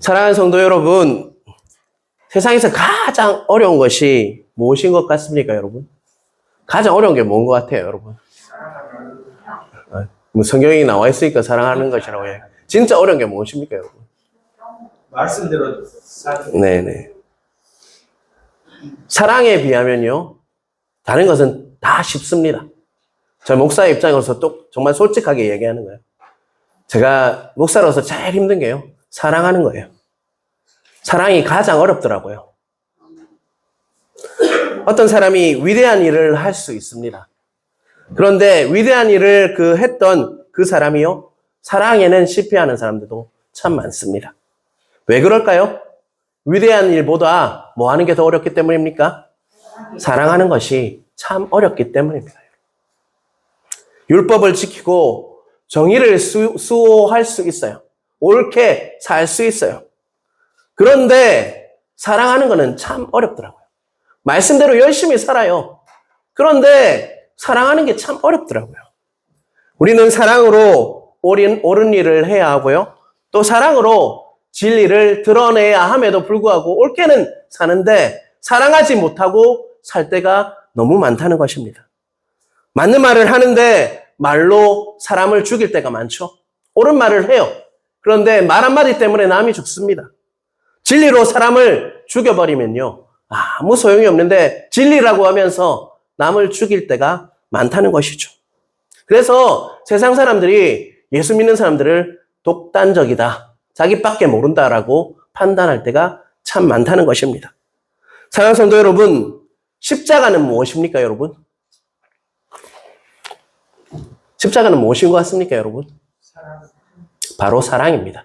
사랑하는 성도 여러분, 세상에서 가장 어려운 것이 무엇인 것 같습니까, 여러분? 가장 어려운 게 뭔 것 같아요, 여러분? 뭐 성경에 나와 있으니까 사랑하는 것이라고 해요. 진짜 어려운 게 무엇입니까, 여러분? 말씀대로 네네. 사랑에 비하면요, 다른 것은 다 쉽습니다. 저 목사의 입장으로서 또 정말 솔직하게 얘기하는 거예요. 제가 목사로서 제일 힘든 게요, 사랑하는 거예요. 사랑이 가장 어렵더라고요. 어떤 사람이 위대한 일을 할 수 있습니다. 그런데 위대한 일을 했던 그 사람이요, 사랑에는 실패하는 사람들도 참 많습니다. 왜 그럴까요? 위대한 일보다 뭐 하는 게 더 어렵기 때문입니까? 사랑하는 것이 참 어렵기 때문입니다. 율법을 지키고 정의를 수호할 수 있어요. 옳게 살 수 있어요. 그런데 사랑하는 것은 참 어렵더라고요. 말씀대로 열심히 살아요. 그런데 사랑하는 게 참 어렵더라고요. 우리는 사랑으로 옳은 일을 해야 하고요, 또 사랑으로 진리를 드러내야 함에도 불구하고 옳게는 사는데 사랑하지 못하고 살 때가 너무 많다는 것입니다. 맞는 말을 하는데 말로 사람을 죽일 때가 많죠. 옳은 말을 해요. 그런데 말 한마디 때문에 남이 죽습니다. 진리로 사람을 죽여버리면요, 아무 소용이 없는데 진리라고 하면서 남을 죽일 때가 많다는 것이죠. 그래서 세상 사람들이 예수 믿는 사람들을 독단적이다, 자기밖에 모른다라고 판단할 때가 참 많다는 것입니다. 사랑하는 성도 여러분, 십자가는 무엇입니까, 여러분? 십자가는 무엇인 것 같습니까, 여러분? 바로 사랑입니다.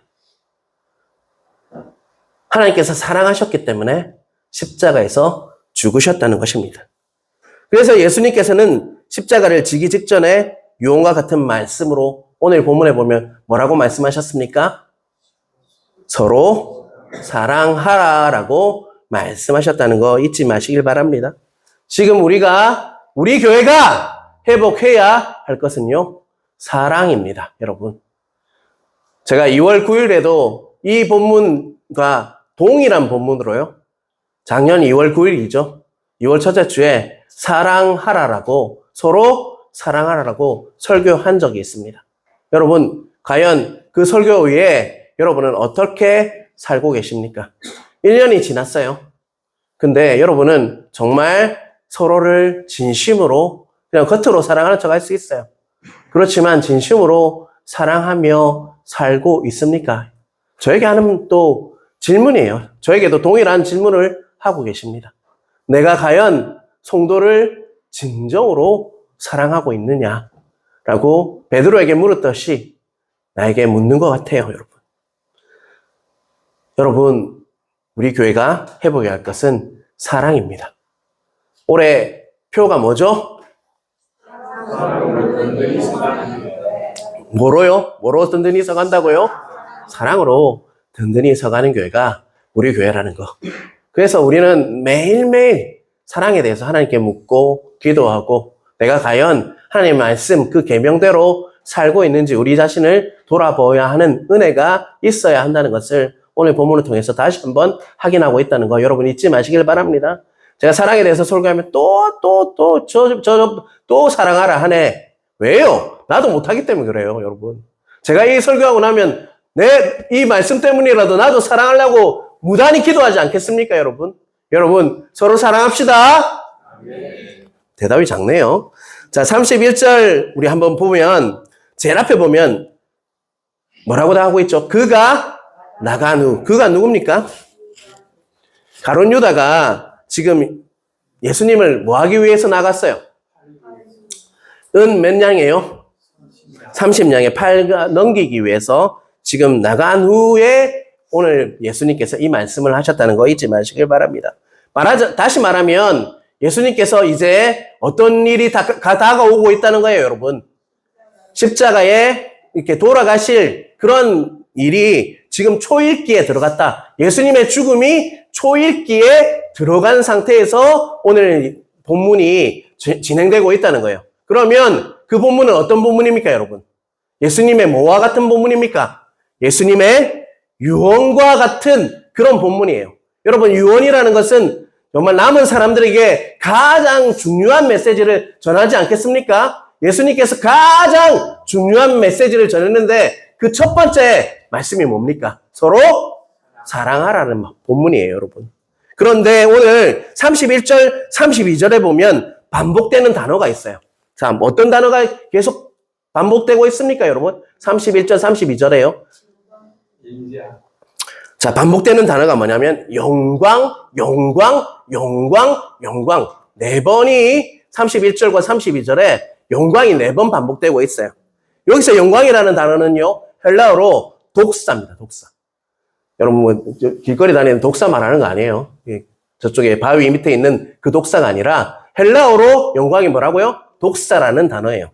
하나님께서 사랑하셨기 때문에 십자가에서 죽으셨다는 것입니다. 그래서 예수님께서는 십자가를 지기 직전에 유언과 같은 말씀으로 오늘 본문에 보면 뭐라고 말씀하셨습니까? 서로 사랑하라라고 말씀하셨다는 거 잊지 마시길 바랍니다. 지금 우리 교회가 회복해야 할 것은요, 사랑입니다, 여러분. 제가 2월 9일에도 이 본문과 동일한 본문으로요, 작년 2월 9일이죠. 2월 첫째 주에 사랑하라라고, 서로 사랑하라라고 설교한 적이 있습니다. 여러분, 과연 그 설교 후에 여러분은 어떻게 살고 계십니까? 1년이 지났어요. 근데 여러분은 정말 서로를 진심으로, 그냥 겉으로 사랑하는 척 할 수 있어요. 그렇지만 진심으로 사랑하며 살고 있습니까? 저에게 하는 또 질문이에요. 저에게도 동일한 질문을 하고 계십니다. 내가 과연 성도를 진정으로 사랑하고 있느냐라고 베드로에게 물었듯이 나에게 묻는 것 같아요, 여러분. 여러분, 우리 교회가 회복해야 할 것은 사랑입니다. 올해 표가 뭐죠? 뭐로 든든히 서간다고요? 사랑으로 든든히 서가는 교회가 우리 교회라는 거. 그래서 우리는 매일매일 사랑에 대해서 하나님께 묻고 기도하고, 내가 과연 하나님의 말씀 그 계명대로 살고 있는지 우리 자신을 돌아보아야 하는 은혜가 있어야 한다는 것을 오늘 본문을 통해서 다시 한번 확인하고 있다는 거 여러분 잊지 마시길 바랍니다. 제가 사랑에 대해서 설교하면 또 사랑하라 하네. 왜요? 나도 못하기 때문에 그래요, 여러분. 제가 이 설교하고 나면 이 말씀 때문이라도 나도 사랑하려고 무단히 기도하지 않겠습니까, 여러분? 여러분, 서로 사랑합시다. 네. 대답이 작네요. 자, 31절 우리 한번 보면, 제일 앞에 보면 뭐라고 다 하고 있죠? 그가 나간 후. 그가 누굽니까? 가룟 유다가 지금 예수님을 뭐 하기 위해서 나갔어요? 은 몇 냥이에요? 30냥에 팔 넘기기 위해서 지금 나간 후에 오늘 예수님께서 이 말씀을 하셨다는 거 잊지 마시길 바랍니다. 다시 말하면 예수님께서 이제 어떤 일이 다가오고 있다는 거예요, 여러분. 십자가에 이렇게 돌아가실 그런 일이 지금 초일기에 들어갔다. 예수님의 죽음이 초일기에 들어간 상태에서 오늘 본문이 진행되고 있다는 거예요. 그러면 그 본문은 어떤 본문입니까, 여러분? 예수님의 뭐와 같은 본문입니까? 예수님의 유언과 같은 그런 본문이에요. 여러분, 유언이라는 것은 정말 남은 사람들에게 가장 중요한 메시지를 전하지 않겠습니까? 예수님께서 가장 중요한 메시지를 전했는데 그 첫 번째 말씀이 뭡니까? 서로 사랑하라는 본문이에요, 여러분. 그런데 오늘 31절, 32절에 보면 반복되는 단어가 있어요. 자, 어떤 단어가 계속 반복되고 있습니까, 여러분? 31절, 32절에요. 인자. 자, 반복되는 단어가 뭐냐면 영광, 영광, 영광, 영광. 네 번이 31절과 32절에 영광이 네 번 반복되고 있어요. 여기서 영광이라는 단어는요, 헬라어로 독사입니다, 독사. 여러분, 뭐, 길거리 다니는 독사 말하는 거 아니에요. 저쪽에 바위 밑에 있는 그 독사가 아니라 헬라어로 영광이 뭐라고요? 독사라는 단어예요.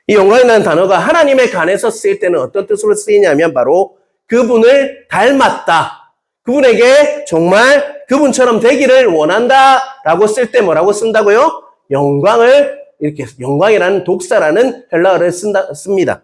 이 영광이라는 단어가 하나님의 간에서 쓰일 때는 어떤 뜻으로 쓰이냐면 바로 그분을 닮았다. 그분에게 정말 그분처럼 되기를 원한다라고 쓸 때 뭐라고 쓴다고요? 영광을 이렇게 영광이라는 독사라는 헬라어를 씁니다.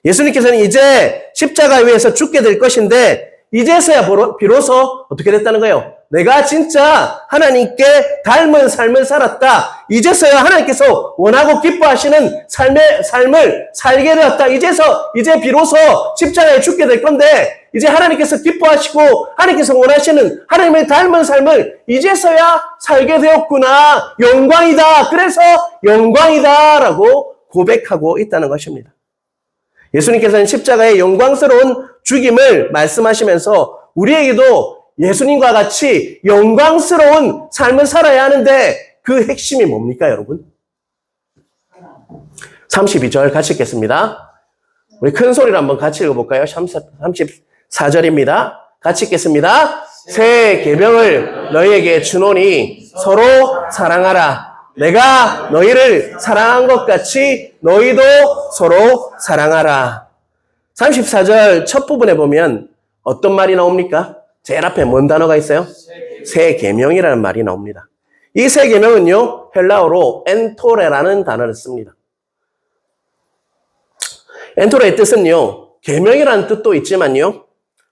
예수님께서는 이제 십자가 위에서 죽게 될 것인데 이제서야 비로소 어떻게 됐다는 거예요? 내가 진짜 하나님께 닮은 삶을 살았다. 이제서야 하나님께서 원하고 기뻐하시는 삶을 살게 되었다. 이제 비로소 십자가에 죽게 될 건데 이제 하나님께서 기뻐하시고 하나님께서 원하시는 하나님의 닮은 삶을 이제서야 살게 되었구나. 영광이다. 그래서 영광이다라고 고백하고 있다는 것입니다. 예수님께서는 십자가의 영광스러운 죽임을 말씀하시면서 우리에게도 예수님과 같이 영광스러운 삶을 살아야 하는데 그 핵심이 뭡니까, 여러분? 32절 같이 읽겠습니다. 우리 큰 소리로 한번 같이 읽어볼까요? 34절입니다. 같이 읽겠습니다. 새 계명을 너희에게 주노니 서로 사랑하라. 내가 너희를 사랑한 것 같이 너희도 서로 사랑하라. 34절 첫 부분에 보면 어떤 말이 나옵니까? 제일 앞에 뭔 단어가 있어요? 새 계명이라는 말이 나옵니다. 이 새 계명은요, 헬라어로 엔토레라는 단어를 씁니다. 엔토레의 뜻은요, 계명이라는 뜻도 있지만요,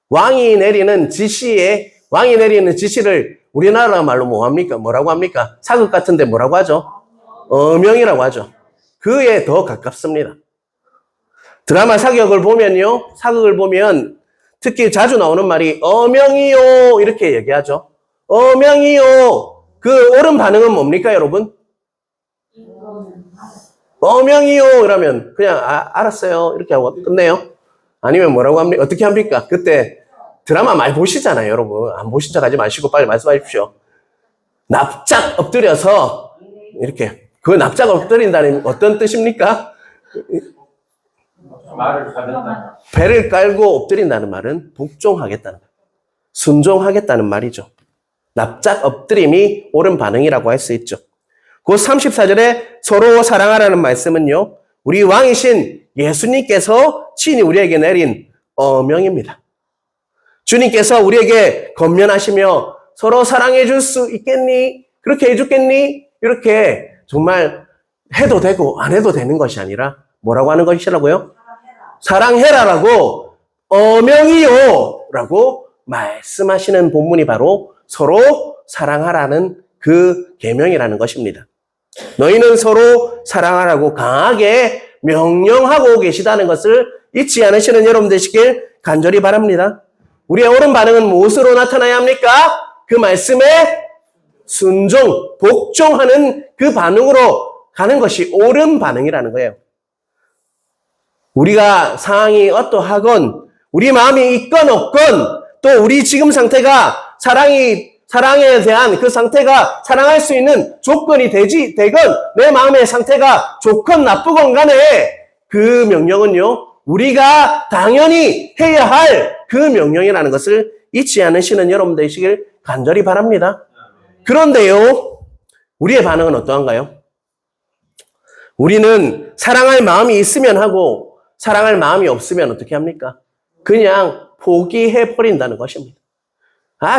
왕이 내리는 지시를 우리나라 말로 뭐라고 합니까? 사극 같은데 뭐라고 하죠? 어명이라고 하죠. 그에 더 가깝습니다. 드라마 사극을 보면 특히 자주 나오는 말이 어명이요 이렇게 얘기하죠. 어명이요. 그 옳은 반응은 뭡니까, 여러분? 어명이요 이러면 그냥 알았어요 이렇게 하고 끝내요. 아니면 뭐라고 합니까? 어떻게 합니까? 그때 드라마 많이 보시잖아요, 여러분. 안 보신 척 하지 마시고 빨리 말씀하십시오. 납작 엎드려서 이렇게 그 납작 엎드린다는 어떤 뜻입니까? 말을 가볍다. 배를 깔고 엎드린다는 말은 복종하겠다는 말, 순종하겠다는 말이죠. 납작 엎드림이 옳은 반응이라고 할 수 있죠. 그 34절에 서로 사랑하라는 말씀은요, 우리 왕이신 예수님께서 친히 우리에게 내린 어명입니다. 주님께서 우리에게 권면하시며 서로 사랑해 줄 수 있겠니? 그렇게 해주겠니? 이렇게 정말 해도 되고 안 해도 되는 것이 아니라 뭐라고 하는 것이라고요? 사랑해라라고 어명이요 라고 말씀하시는 본문이 바로 서로 사랑하라는 그 계명이라는 것입니다. 너희는 서로 사랑하라고 강하게 명령하고 계시다는 것을 잊지 않으시는 여러분 되시길 간절히 바랍니다. 우리의 옳은 반응은 무엇으로 나타나야 합니까? 그 말씀에 순종, 복종하는 그 반응으로 가는 것이 옳은 반응이라는 거예요. 우리가 상황이 어떠하건, 우리 마음이 있건 없건, 또 우리 지금 상태가 사랑에 대한 그 상태가 사랑할 수 있는 조건이 되건, 내 마음의 상태가 좋건 나쁘건 간에 그 명령은요, 우리가 당연히 해야 할 그 명령이라는 것을 잊지 않으시는 여러분 되시길 간절히 바랍니다. 그런데요, 우리의 반응은 어떠한가요? 우리는 사랑할 마음이 있으면 하고 사랑할 마음이 없으면 어떻게 합니까? 그냥 포기해버린다는 것입니다.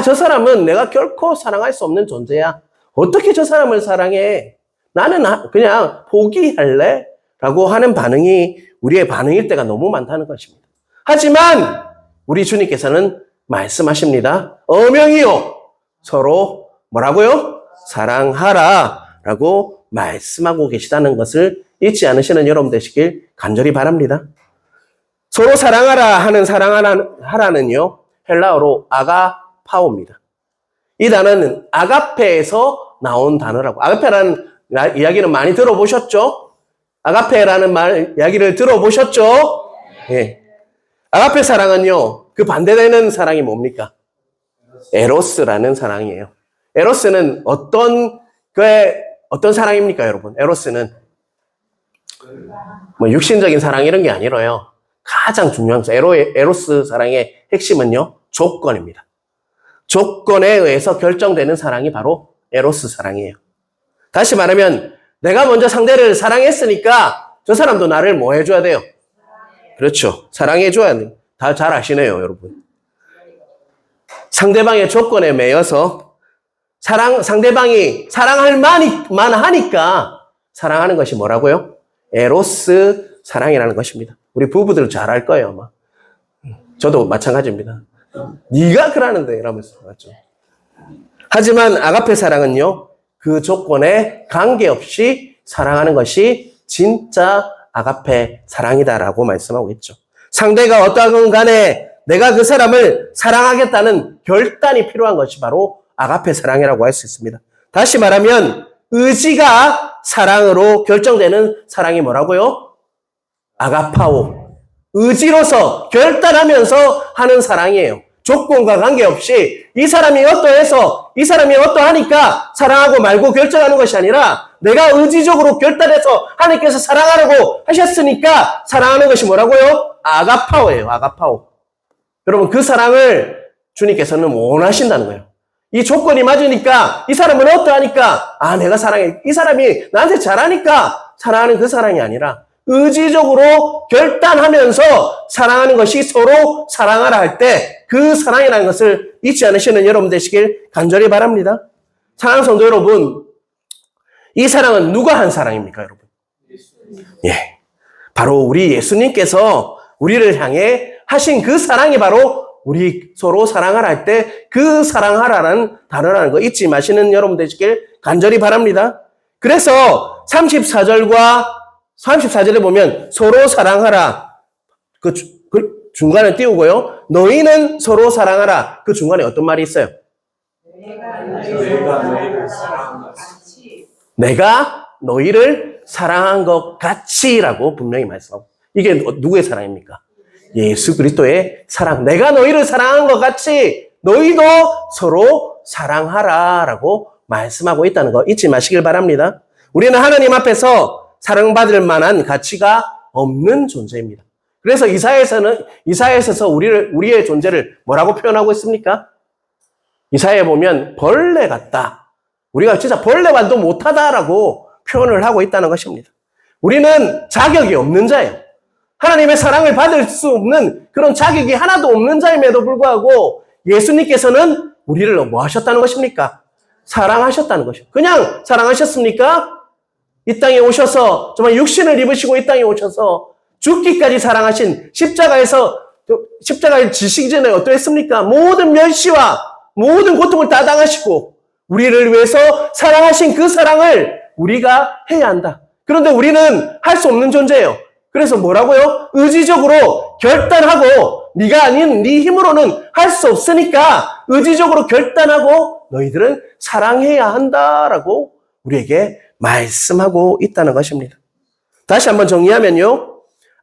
저 사람은 내가 결코 사랑할 수 없는 존재야. 어떻게 저 사람을 사랑해? 나는 그냥 포기할래? 라고 하는 반응이 우리의 반응일 때가 너무 많다는 것입니다. 하지만 우리 주님께서는 말씀하십니다. 어명이요. 서로 뭐라고요? 사랑하라 라고 말씀하고 계시다는 것을 잊지 않으시는 여러분 되시길 간절히 바랍니다. 서로 사랑하라 하는 사랑하라는요. 헬라어로 아가파오입니다. 이 단어는 아가페에서 나온 단어라고. 아가페라는 이야기는 많이 들어보셨죠? 아가페라는 이야기를 들어보셨죠? 예. 아가페 사랑은요. 그 반대되는 사랑이 뭡니까? 에로스라는 사랑이에요. 에로스는 어떤 사랑입니까, 여러분? 에로스는 뭐 육신적인 사랑 이런 게 아니라요. 가장 중요한 거, 에로스 사랑의 핵심은요, 조건입니다. 조건에 의해서 결정되는 사랑이 바로 에로스 사랑이에요. 다시 말하면, 내가 먼저 상대를 사랑했으니까 저 사람도 나를 뭐 해줘야 돼요? 그렇죠. 사랑해줘야 돼요. 다 잘 아시네요, 여러분. 상대방의 조건에 매여서 상대방이 사랑할 만하니까 사랑하는 것이 뭐라고요? 에로스 사랑이라는 것입니다. 우리 부부들 잘 알 거예요, 아마. 저도 마찬가지입니다. 네가 그러는데 이러면서 맞죠. 하지만 아가페 사랑은요, 그 조건에 관계없이 사랑하는 것이 진짜 아가페 사랑이다라고 말씀하고 있죠. 상대가 어떠하건 간에 내가 그 사람을 사랑하겠다는 결단이 필요한 것이 바로 아가페 사랑이라고 할 수 있습니다. 다시 말하면 의지가 사랑으로 결정되는 사랑이 뭐라고요? 아가파오. 의지로서 결단하면서 하는 사랑이에요. 조건과 관계없이 이 사람이 어떠해서 이 사람이 어떠하니까 사랑하고 말고 결정하는 것이 아니라 내가 의지적으로 결단해서 하나님께서 사랑하라고 하셨으니까 사랑하는 것이 뭐라고요? 아가파오예요. 아가파오. 여러분 그 사랑을 주님께서는 원하신다는 거예요. 이 조건이 맞으니까 이 사람은 어떠하니까 내가 사랑해. 이 사람이 나한테 잘하니까 사랑하는 그 사랑이 아니라 의지적으로 결단하면서 사랑하는 것이 서로 사랑하라 할 때 그 사랑이라는 것을 잊지 않으시는 여러분 되시길 간절히 바랍니다. 사랑하는 성도 여러분, 이 사랑은 누가 한 사랑입니까, 여러분? 예, 바로 우리 예수님께서 우리를 향해 하신 그 사랑이 바로 우리 서로 사랑하라 할 때 그 사랑하라는 단어라는 거 잊지 마시는 여러분 되시길 간절히 바랍니다. 그래서 34절에 보면 서로 사랑하라. 그 중간에 띄우고요. 너희는 서로 사랑하라. 그 중간에 어떤 말이 있어요? 내가 너희를 사랑한 것 같이라고 분명히 말씀하고. 이게 누구의 사랑입니까? 예수 그리스도의 사랑. 내가 너희를 사랑한 것 같이 너희도 서로 사랑하라라고 말씀하고 있다는 거 잊지 마시길 바랍니다. 우리는 하나님 앞에서 사랑받을 만한 가치가 없는 존재입니다. 그래서 이사야에서 우리의 존재를 뭐라고 표현하고 있습니까? 이사야에 보면 벌레 같다. 우리가 진짜 벌레만도 못하다라고 표현을 하고 있다는 것입니다. 우리는 자격이 없는 자예요. 하나님의 사랑을 받을 수 없는 그런 자격이 하나도 없는 자임에도 불구하고 예수님께서는 우리를 뭐 하셨다는 것입니까? 사랑하셨다는 것이죠. 그냥 사랑하셨습니까? 이 땅에 오셔서 정말 육신을 입으시고 이 땅에 오셔서 죽기까지 사랑하신 십자가에 지시기 전에 어떠했습니까? 모든 멸시와 모든 고통을 다 당하시고 우리를 위해서 사랑하신 그 사랑을 우리가 해야 한다. 그런데 우리는 할 수 없는 존재예요. 그래서 뭐라고요? 의지적으로 결단하고 네가 아닌 네 힘으로는 할 수 없으니까 의지적으로 결단하고 너희들은 사랑해야 한다라고 우리에게 말씀하고 있다는 것입니다. 다시 한번 정리하면요.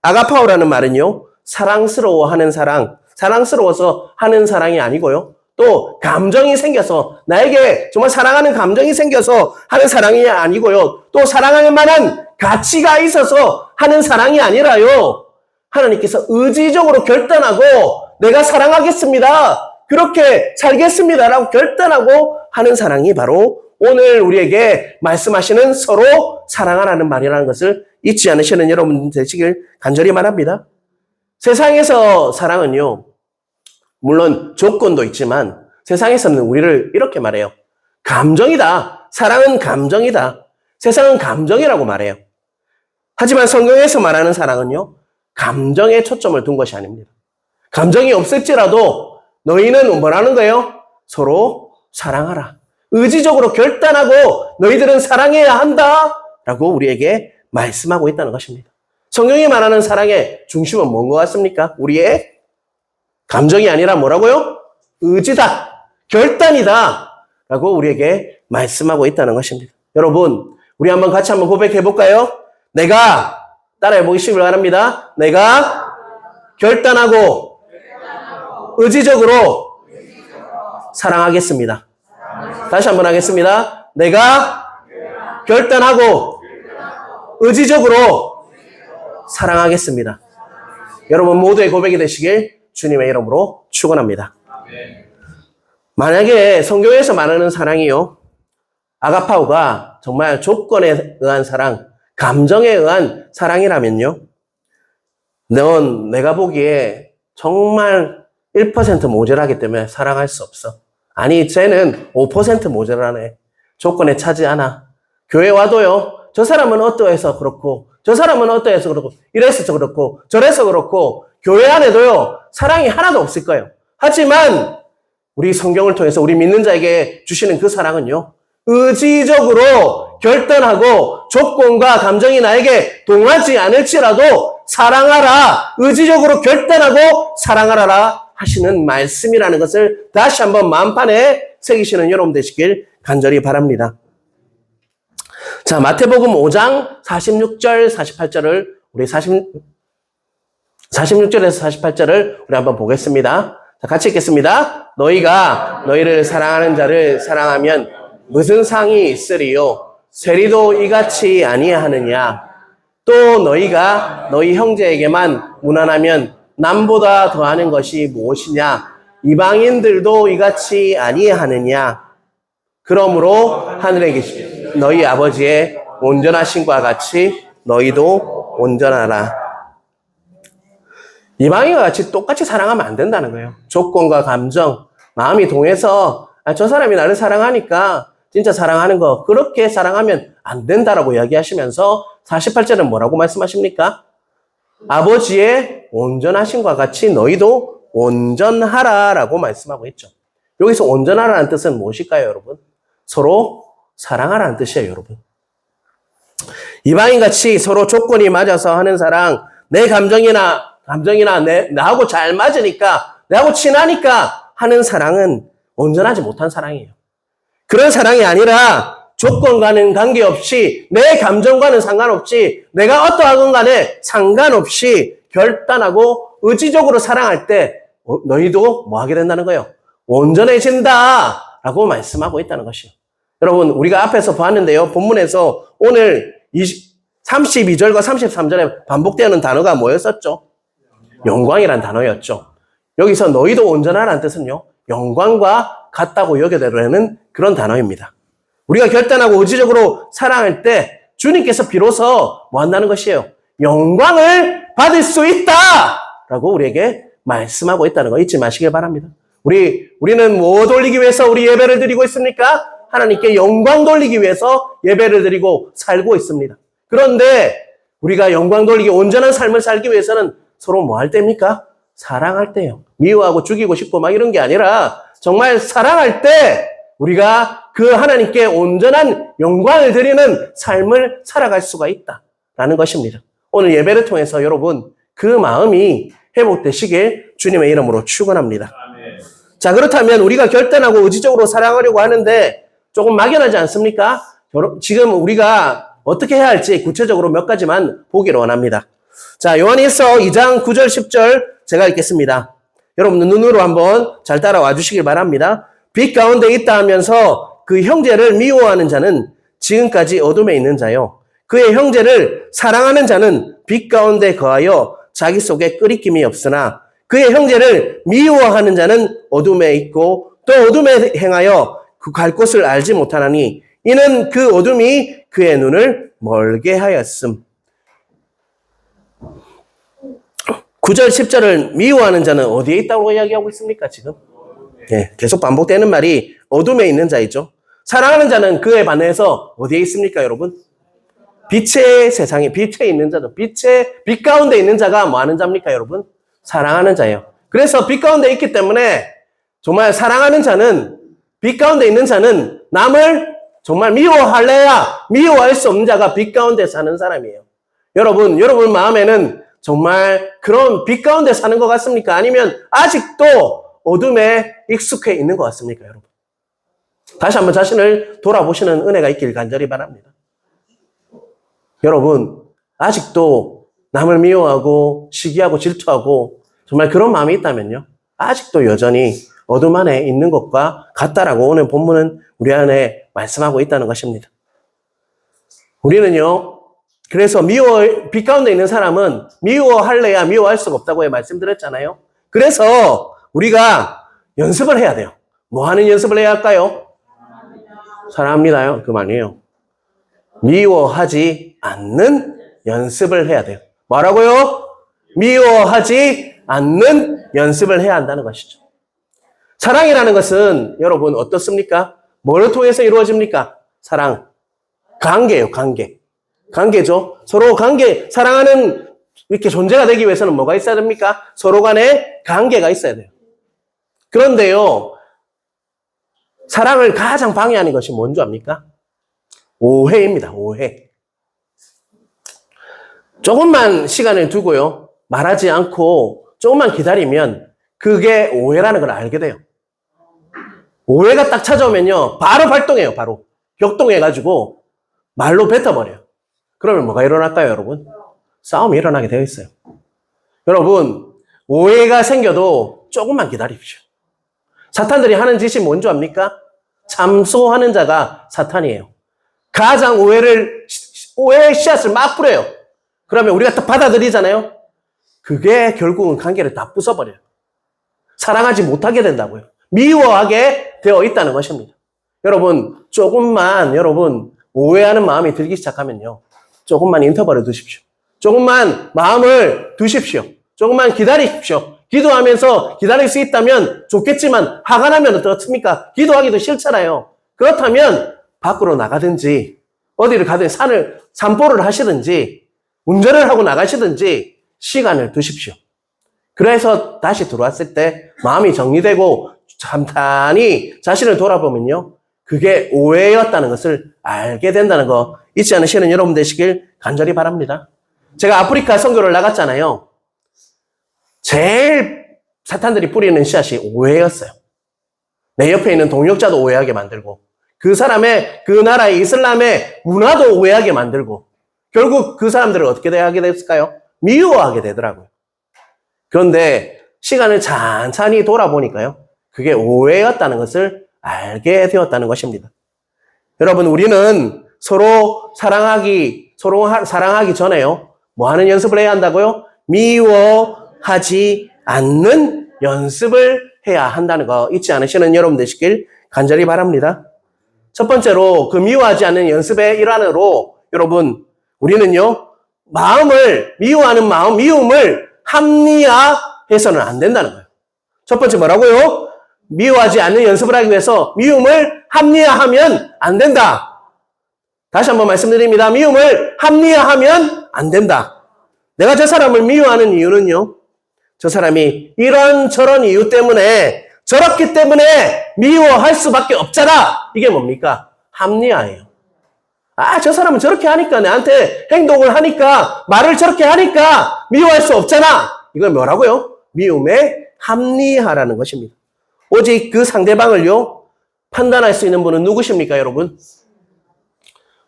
아가파오라는 말은요. 사랑스러워하는 사랑, 사랑스러워서 하는 사랑이 아니고요. 또 감정이 생겨서 나에게 정말 사랑하는 감정이 생겨서 하는 사랑이 아니고요. 또 사랑할 만한 가치가 있어서 하는 사랑이 아니라요. 하나님께서 의지적으로 결단하고 내가 사랑하겠습니다. 그렇게 살겠습니다라고 결단하고 하는 사랑이 바로 오늘 우리에게 말씀하시는 서로 사랑하라는 말이라는 것을 잊지 않으시는 여러분 되시길 간절히 바랍니다. 세상에서 사랑은요. 물론 조건도 있지만 세상에서는 우리를 이렇게 말해요. 감정이다. 사랑은 감정이다. 세상은 감정이라고 말해요. 하지만 성경에서 말하는 사랑은요. 감정에 초점을 둔 것이 아닙니다. 감정이 없을지라도 너희는 뭐라는 거예요? 서로 사랑하라. 의지적으로 결단하고 너희들은 사랑해야 한다. 라고 우리에게 말씀하고 있다는 것입니다. 성경이 말하는 사랑의 중심은 뭔 것 같습니까? 우리의 감정이 아니라 뭐라고요? 의지다. 결단이다. 라고 우리에게 말씀하고 있다는 것입니다. 여러분, 우리 같이 한번 고백해 볼까요? 내가, 따라해 보시길 바랍니다. 내가 결단하고 의지적으로 사랑하겠습니다. 다시 한번 하겠습니다. 내가 결단하고 의지적으로 사랑하겠습니다. 여러분 모두의 고백이 되시길 주님의 이름으로 축원합니다. 만약에 성경에서 말하는 사랑이요, 아가파오가 정말 조건에 의한 사랑, 감정에 의한 사랑이라면요, 넌 내가 보기에 정말 1% 모자라기 때문에 사랑할 수 없어. 아니, 쟤는 5% 모자라네. 조건에 차지 않아. 교회 와도요, 저 사람은 어떠해서 그렇고, 저 사람은 어떠해서 그렇고, 이래서 그렇고, 저래서 그렇고, 교회 안에도요, 사랑이 하나도 없을 거예요. 하지만, 우리 성경을 통해서 우리 믿는 자에게 주시는 그 사랑은요, 의지적으로 결단하고 조건과 감정이 나에게 동하지 않을지라도 사랑하라, 의지적으로 결단하고 사랑하라 하시는 말씀이라는 것을 다시 한번 마음판에 새기시는 여러분 되시길 간절히 바랍니다. 자, 마태복음 5장 46절, 48절을 우리 46절에서 48절을 우리 한번 보겠습니다. 자, 같이 읽겠습니다. 너희가 너희를 사랑하는 자를 사랑하면 무슨 상이 있으리요? 세리도 이같이 아니하느냐? 또 너희가 너희 형제에게만 무난하면 남보다 더하는 것이 무엇이냐? 이방인들도 이같이 아니하느냐? 그러므로 하늘에 계신 너희 아버지의 온전하심과 같이 너희도 온전하라. 이방인과 같이 똑같이 사랑하면 안 된다는 거예요. 조건과 감정, 마음이 동해서 저 사람이 나를 사랑하니까 진짜 사랑하는 거, 그렇게 사랑하면 안 된다라고 이야기하시면서 48절은 뭐라고 말씀하십니까? 아버지의 온전하심과 같이 너희도 온전하라라고 말씀하고 있죠. 여기서 온전하라는 뜻은 무엇일까요, 여러분? 서로 사랑하라는 뜻이에요, 여러분. 이방인같이 서로 조건이 맞아서 하는 사랑, 내 감정이나 나하고 잘 맞으니까, 나하고 친하니까 하는 사랑은 온전하지 못한 사랑이에요. 그런 사랑이 아니라 조건과는 관계없이, 내 감정과는 상관없이, 내가 어떠하건 간에 상관없이 결단하고 의지적으로 사랑할 때 너희도 뭐 하게 된다는 거예요? 온전해진다 라고 말씀하고 있다는 것이요. 여러분, 우리가 앞에서 보았는데요, 본문에서 오늘 32절과 33절에 반복되는 단어가 뭐였었죠? 영광이란 단어였죠. 여기서 너희도 온전하라는 뜻은요, 영광과 같다고 여겨되려는 그런 단어입니다. 우리가 결단하고 의지적으로 사랑할 때 주님께서 비로소 뭐 한다는 것이에요? 영광을 받을 수 있다! 라고 우리에게 말씀하고 있다는 거 잊지 마시길 바랍니다. 우리는 뭐 돌리기 위해서 우리 예배를 드리고 있습니까? 하나님께 영광 돌리기 위해서 예배를 드리고 살고 있습니다. 그런데 우리가 영광 돌리기, 온전한 삶을 살기 위해서는 서로 뭐 할 때입니까? 사랑할 때요. 미워하고 죽이고 싶고 막 이런 게 아니라 정말 사랑할 때 우리가 그 하나님께 온전한 영광을 드리는 삶을 살아갈 수가 있다라는 것입니다. 오늘 예배를 통해서 여러분 그 마음이 회복되시길 주님의 이름으로 축원합니다. 자, 그렇다면 우리가 결단하고 의지적으로 사랑하려고 하는데 조금 막연하지 않습니까? 지금 우리가 어떻게 해야 할지 구체적으로 몇 가지만 보기를 원합니다. 자, 요한일서 2장 9절 10절 제가 읽겠습니다. 여러분 눈으로 한번 잘 따라와 주시길 바랍니다. 빛 가운데 있다 하면서 그 형제를 미워하는 자는 지금까지 어둠에 있는 자요. 그의 형제를 사랑하는 자는 빛 가운데 거하여 자기 속에 끄리낌이 없으나 그의 형제를 미워하는 자는 어둠에 있고 또 어둠에 행하여 그 갈 곳을 알지 못하나니 이는 그 어둠이 그의 눈을 멀게 하였음. 9절 10절을 미워하는 자는 어디에 있다고 이야기하고 있습니까 지금? 예, 계속 반복되는 말이 어둠에 있는 자이죠. 사랑하는 자는 그에 반해서 어디에 있습니까 여러분? 빛의 세상에 빛에 있는 자죠. 빛 가운데 있는 자가 뭐 하는 자입니까 여러분? 사랑하는 자예요. 그래서 빛 가운데 있기 때문에 정말 사랑하는 자는, 빛 가운데 있는 자는 남을 정말 미워할래야 미워할 수 없는 자가 빛 가운데 사는 사람이에요. 여러분 마음에는 정말 그런 빛 가운데 사는 것 같습니까? 아니면 아직도 어둠에 익숙해 있는 것 같습니까, 여러분? 다시 한번 자신을 돌아보시는 은혜가 있길 간절히 바랍니다. 여러분, 아직도 남을 미워하고 시기하고 질투하고 정말 그런 마음이 있다면요, 아직도 여전히 어둠 안에 있는 것과 같다라고 오늘 본문은 우리 안에 말씀하고 있다는 것입니다. 우리는요, 그래서 빛 가운데 있는 사람은 미워할래야 미워할 수가 없다고 말씀드렸잖아요. 그래서 우리가 연습을 해야 돼요. 뭐 하는 연습을 해야 할까요? 사랑합니다요. 그 말이에요. 미워하지 않는 연습을 해야 돼요. 뭐라고요? 미워하지 않는 연습을 해야 한다는 것이죠. 사랑이라는 것은 여러분 어떻습니까? 뭐를 통해서 이루어집니까? 사랑. 관계예요, 관계. 관계죠. 서로 사랑하는 이렇게 존재가 되기 위해서는 뭐가 있어야 됩니까? 서로 간에 관계가 있어야 돼요. 그런데요, 사랑을 가장 방해하는 것이 뭔지 압니까? 오해입니다, 오해. 조금만 시간을 두고요, 말하지 않고 조금만 기다리면 그게 오해라는 걸 알게 돼요. 오해가 딱 찾아오면요, 바로 발동해요, 바로. 격동해가지고 말로 뱉어버려요. 그러면 뭐가 일어날까요, 여러분? 싸움이 일어나게 되어 있어요. 여러분, 오해가 생겨도 조금만 기다리십시오. 사탄들이 하는 짓이 뭔지 압니까? 참소하는 자가 사탄이에요. 가장 오해의 씨앗을 막 뿌려요. 그러면 우리가 딱 받아들이잖아요. 그게 결국은 관계를 다 부숴버려요. 사랑하지 못하게 된다고요. 미워하게 되어 있다는 것입니다. 여러분, 조금만 오해하는 마음이 들기 시작하면요, 조금만 인터벌을 두십시오. 조금만 마음을 두십시오. 조금만 기다리십시오. 기도하면서 기다릴 수 있다면 좋겠지만 화가 나면 어떻습니까? 기도하기도 싫잖아요. 그렇다면 밖으로 나가든지 어디를 가든지 산보를 하시든지 운전을 하고 나가시든지 시간을 두십시오. 그래서 다시 들어왔을 때 마음이 정리되고 잠깐이 자신을 돌아보면요, 그게 오해였다는 것을 알게 된다는 거 잊지 않으시는 여러분 되시길 간절히 바랍니다. 제가 아프리카 선교를 나갔잖아요. 제일 사탄들이 뿌리는 씨앗이 오해였어요. 내 옆에 있는 동역자도 오해하게 만들고, 그 나라의 이슬람의 문화도 오해하게 만들고, 결국 그 사람들을 어떻게 하게 됐을까요? 미워하게 되더라고요. 그런데 시간을 찬찬히 돌아보니까요, 그게 오해였다는 것을 알게 되었다는 것입니다. 여러분, 우리는 서로 사랑하기 전에요, 뭐 하는 연습을 해야 한다고요? 미워하지 않는 연습을 해야 한다는 거 잊지 않으시는 여러분 되시길 간절히 바랍니다. 첫 번째로 그 미워하지 않는 연습의 일환으로 여러분, 우리는요, 미워하는 미움을 합리화해서는 안 된다는 거예요. 첫 번째 뭐라고요? 미워하지 않는 연습을 하기 위해서 미움을 합리화하면 안 된다. 다시 한번 말씀드립니다. 미움을 합리화하면 안 된다. 내가 저 사람을 미워하는 이유는요, 저 사람이 이런저런 이유 때문에, 저렇기 때문에 미워할 수밖에 없잖아. 이게 뭡니까? 합리화예요. 저 사람은 저렇게 하니까, 나한테 행동을 하니까, 말을 저렇게 하니까 미워할 수 없잖아. 이건 뭐라고요? 미움의 합리화라는 것입니다. 오직 그 상대방을요, 판단할 수 있는 분은 누구십니까, 여러분?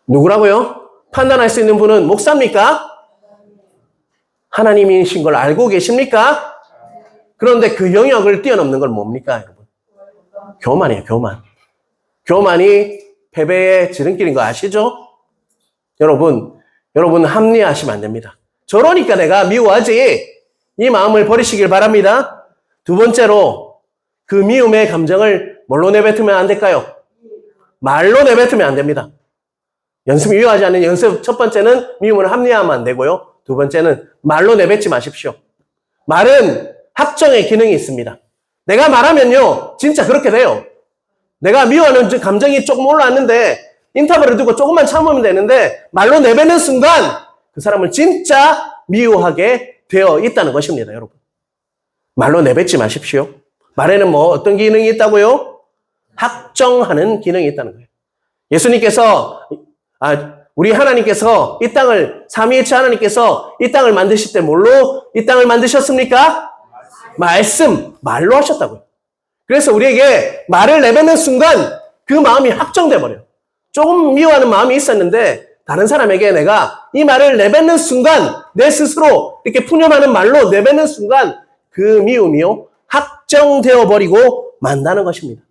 누구라고요? 판단할 수 있는 분은 목사입니까? 하나님이신 걸 알고 계십니까? 그런데 그 영역을 뛰어넘는 건 뭡니까, 여러분? 교만이에요, 교만. 교만이 패배의 지름길인 거 아시죠? 여러분 합리화하시면 안 됩니다. 저러니까 내가 미워하지. 이 마음을 버리시길 바랍니다. 두 번째로, 그 미움의 감정을 뭘로 내뱉으면 안 될까요? 말로 내뱉으면 안 됩니다. 미워하지 않는 연습, 첫 번째는 미움을 합리화하면 안 되고요. 두 번째는 말로 내뱉지 마십시오. 말은 합정의 기능이 있습니다. 내가 말하면요, 진짜 그렇게 돼요. 내가 미워하는 감정이 조금 올라왔는데 인터벌을 두고 조금만 참으면 되는데 말로 내뱉는 순간 그 사람을 진짜 미워하게 되어 있다는 것입니다, 여러분. 말로 내뱉지 마십시오. 말에는 뭐 어떤 기능이 있다고요? 확정하는 기능이 있다는 거예요. 예수님께서, 우리 하나님께서 이 땅을, 삼위일체 하나님께서 이 땅을 만드실 때 뭘로 이 땅을 만드셨습니까? 말로 하셨다고요. 그래서 우리에게 말을 내뱉는 순간 그 마음이 확정돼 버려요. 조금 미워하는 마음이 있었는데 다른 사람에게 내가 이 말을 내뱉는 순간 내 스스로 이렇게 푸념하는 말로 내뱉는 순간 그 미움이요 확정되어 버리고 만다는 것입니다.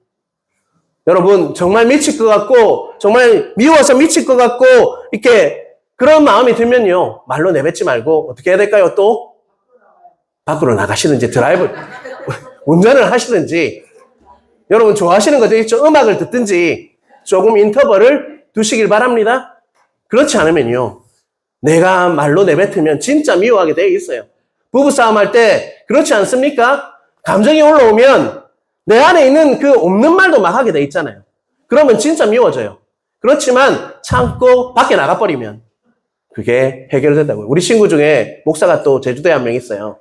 여러분 정말 미칠 것 같고 정말 미워서 미칠 것 같고 이렇게 그런 마음이 들면요 말로 내뱉지 말고 어떻게 해야 될까요? 또 밖으로 나가시든지 드라이브 운전을 하시든지 여러분 좋아하시는 것도 있죠. 음악을 듣든지 조금 인터벌을 두시길 바랍니다. 그렇지 않으면요 내가 말로 내뱉으면 진짜 미워하게 되어 있어요. 부부싸움 할 때 그렇지 않습니까? 감정이 올라오면 내 안에 있는 그 없는 말도 막 하게 돼 있잖아요. 그러면 진짜 미워져요. 그렇지만 참고 밖에 나가버리면 그게 해결된다고요. 우리 친구 중에 목사가 또 제주도에 한 명 있어요.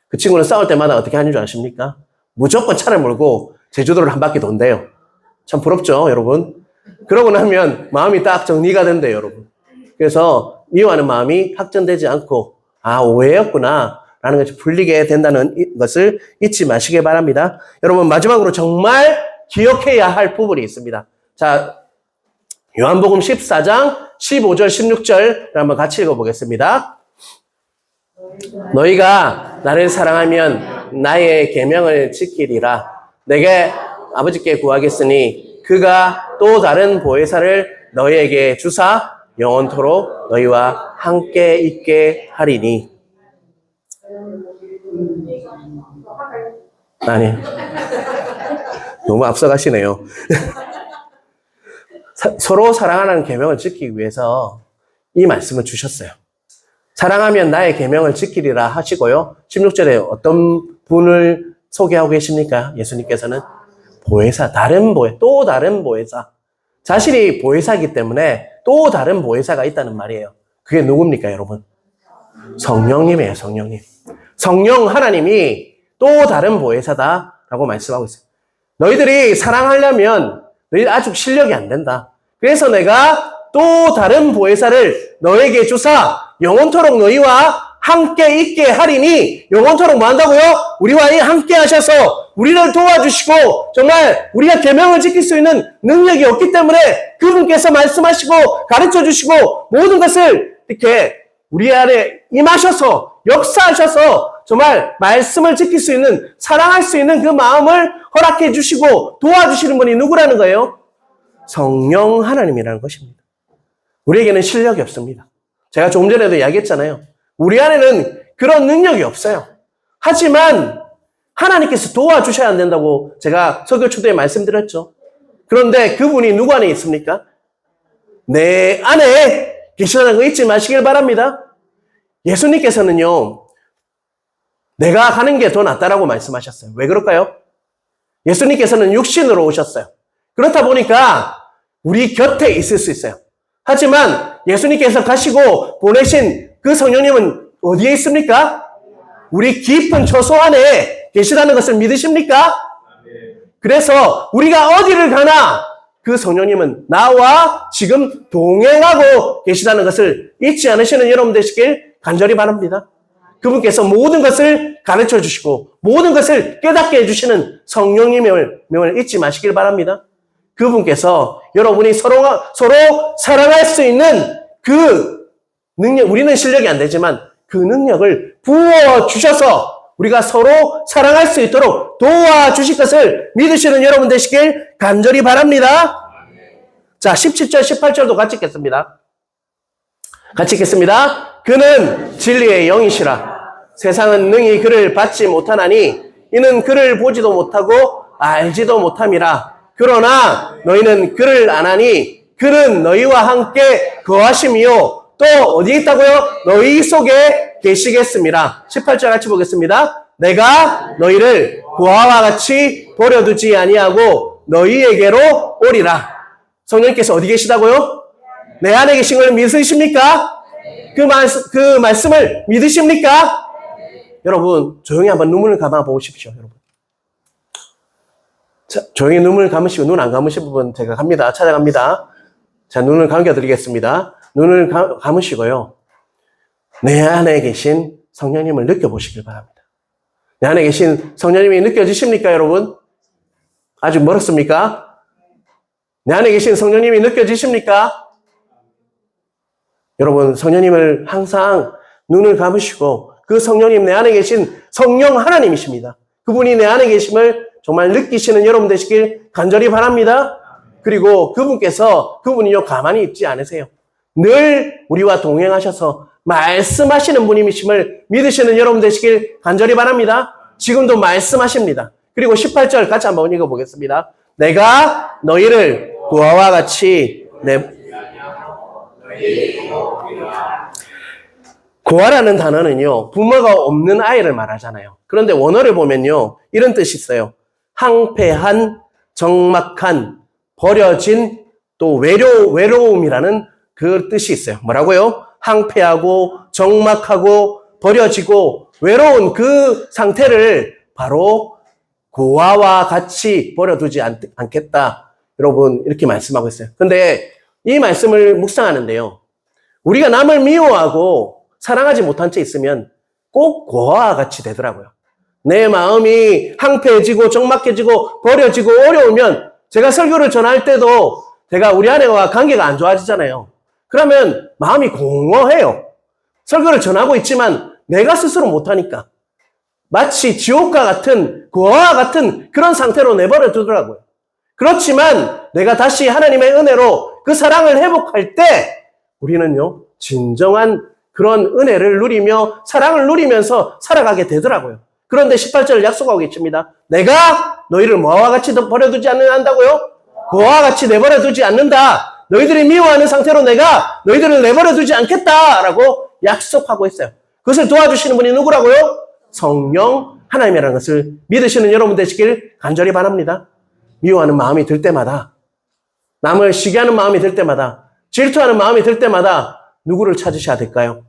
그 친구는 싸울 때마다 어떻게 하는 줄 아십니까? 무조건 차를 몰고 제주도를 한 바퀴 돈대요. 참 부럽죠, 여러분? 그러고 나면 마음이 딱 정리가 된대요, 여러분. 그래서 미워하는 마음이 확전되지 않고 오해였구나 라는 것이 풀리게 된다는 것을 잊지 마시기 바랍니다. 여러분 마지막으로 정말 기억해야 할 부분이 있습니다. 자, 요한복음 14장 15절 16절 한번 같이 읽어보겠습니다. 너희가 나를 사랑하면 나의 계명을 지키리라. 내게 아버지께 구하겠으니 그가 또 다른 보혜사를 너희에게 주사 영원토록 너희와 함께 있게 하리니. 아니, 너무 앞서가시네요. 서로 사랑하는 계명을 지키기 위해서 이 말씀을 주셨어요. 사랑하면 나의 계명을 지키리라 하시고요. 16절에 어떤 분을 소개하고 계십니까? 예수님께서는 보혜사, 또 다른 보혜사. 자신이 보혜사이기 때문에 또 다른 보혜사가 있다는 말이에요. 그게 누굽니까, 여러분? 성령님이에요, 성령님. 성령 하나님이 또 다른 보혜사다라고 말씀하고 있어요. 너희들이 사랑하려면 너희들 아직 실력이 안 된다. 그래서 내가 또 다른 보혜사를 너에게 주사 영원토록 너희와 함께 있게 하리니. 영원토록 뭐 한다고요? 우리와 함께 하셔서 우리를 도와주시고 정말 우리가 계명을 지킬 수 있는 능력이 없기 때문에 그분께서 말씀하시고 가르쳐주시고 모든 것을 이렇게 우리 안에 임하셔서 역사하셔서 정말 말씀을 지킬 수 있는 사랑할 수 있는 그 마음을 허락해 주시고 도와주시는 분이 누구라는 거예요? 성령 하나님이라는 것입니다. 우리에게는 실력이 없습니다. 제가 조금 전에도 이야기했잖아요. 우리 안에는 그런 능력이 없어요. 하지만 하나님께서 도와주셔야 안 된다고 제가 설교 초대에 말씀드렸죠. 그런데 그분이 누구 안에 있습니까? 내 안에 계시다는 거 잊지 마시길 바랍니다. 예수님께서는요, 내가 가는 게 더 낫다라고 말씀하셨어요. 왜 그럴까요? 예수님께서는 육신으로 오셨어요. 그렇다 보니까 우리 곁에 있을 수 있어요. 하지만 예수님께서 가시고 보내신 그 성령님은 어디에 있습니까? 우리 깊은 처소 안에 계시다는 것을 믿으십니까? 그래서 우리가 어디를 가나 그 성령님은 나와 지금 동행하고 계시다는 것을 잊지 않으시는 여러분 되시길 간절히 바랍니다. 그분께서 모든 것을 가르쳐 주시고 모든 것을 깨닫게 해주시는 성령님을 잊지 마시길 바랍니다. 그분께서 여러분이 서로 사랑할 수 있는 그 능력, 우리는 실력이 안 되지만 그 능력을 부어주셔서 우리가 서로 사랑할 수 있도록 도와주실 것을 믿으시는 여러분 되시길 간절히 바랍니다. 자, 17절, 18절도 같이 읽겠습니다. 같이 읽겠습니다. 그는 진리의 영이시라. 세상은 능히 그를 받지 못하나니 이는 그를 보지도 못하고 알지도 못함이라. 그러나 너희는 그를 아나니 그는 너희와 함께 거하심이요 또 어디에 있다고요? 너희 속에 계시겠습니다. 18절 같이 보겠습니다. 내가 너희를 고아와 같이 버려두지 아니하고 너희에게로 오리라. 성령님께서 어디 계시다고요? 내 안에 계신 걸 믿으십니까? 그 말씀을 믿으십니까? 여러분 조용히 한번 눈을 감아 보십시오. 여러분. 자, 조용히 눈을 감으시고 눈 안 감으신 부분 제가 갑니다. 찾아갑니다. 자, 눈을 감겨드리겠습니다. 눈을 감으시고요. 내 안에 계신 성령님을 느껴보시길 바랍니다. 내 안에 계신 성령님이 느껴지십니까, 여러분? 아직 멀었습니까? 내 안에 계신 성령님이 느껴지십니까? 여러분, 성령님을 항상 눈을 감으시고 그 성령님 내 안에 계신 성령 하나님이십니다. 그분이 내 안에 계심을 정말 느끼시는 여러분 되시길 간절히 바랍니다. 그리고 그분이요, 가만히 있지 않으세요. 늘 우리와 동행하셔서 말씀하시는 분임이심을 믿으시는 여러분 되시길 간절히 바랍니다. 지금도 말씀하십니다. 그리고 18절 같이 한번 읽어보겠습니다. 내가 너희를 그와 같이 고아라는 단어는요, 부모가 없는 아이를 말하잖아요. 그런데 원어를 보면요, 이런 뜻이 있어요. 항폐한, 적막한, 버려진, 또 외로움이라는 그 뜻이 있어요. 뭐라고요? 항폐하고, 적막하고, 버려지고, 외로운 그 상태를 바로 고아와 같이 버려두지 않겠다. 여러분, 이렇게 말씀하고 있어요. 근데 이 말씀을 묵상하는데요, 우리가 남을 미워하고 사랑하지 못한 채 있으면 꼭 고아와 같이 되더라고요. 내 마음이 항폐해지고 적막해지고 버려지고 어려우면 제가 설교를 전할 때도 제가 우리 아내와 관계가 안 좋아지잖아요. 그러면 마음이 공허해요. 설교를 전하고 있지만 내가 스스로 못하니까 마치 지옥과 같은 고아와 같은 그런 상태로 내버려 두더라고요. 그렇지만 내가 다시 하나님의 은혜로 그 사랑을 회복할 때 우리는요, 진정한 그런 은혜를 누리며 사랑을 누리면서 살아가게 되더라고요. 그런데 18절을 약속하고 계십니다. 내가 너희를 뭐와 같이 버려두지 않는다고요? 고아와 같이 내버려두지 않는다. 너희들이 미워하는 상태로 내가 너희들을 내버려두지 않겠다라고 약속하고 있어요. 그것을 도와주시는 분이 누구라고요? 성령 하나님이라는 것을 믿으시는 여러분 되시길 간절히 바랍니다. 미워하는 마음이 들 때마다, 남을 시기하는 마음이 들 때마다, 질투하는 마음이 들 때마다 누구를 찾으셔야 될까요?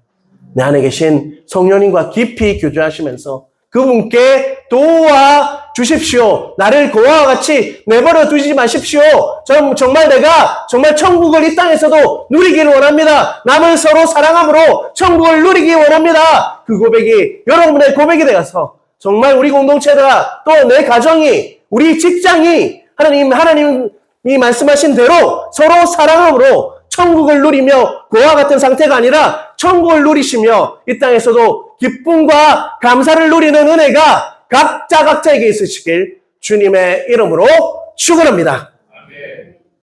내 안에 계신 성령님과 깊이 교제하시면서 그분께 도와주십시오. 나를 고아와 같이 내버려 두지 마십시오. 정말 내가 정말 천국을 이 땅에서도 누리기를 원합니다. 남을 서로 사랑함으로 천국을 누리기 원합니다. 그 고백이 여러분의 고백이 되어서 정말 우리 공동체가 또 내 가정이 우리 직장이 하나님이 말씀하신 대로 서로 사랑함으로 천국을 누리며 고아와 같은 상태가 아니라 천국을 누리시며 이 땅에서도 기쁨과 감사를 누리는 은혜가 각자에게 있으시길 주님의 이름으로 축원합니다.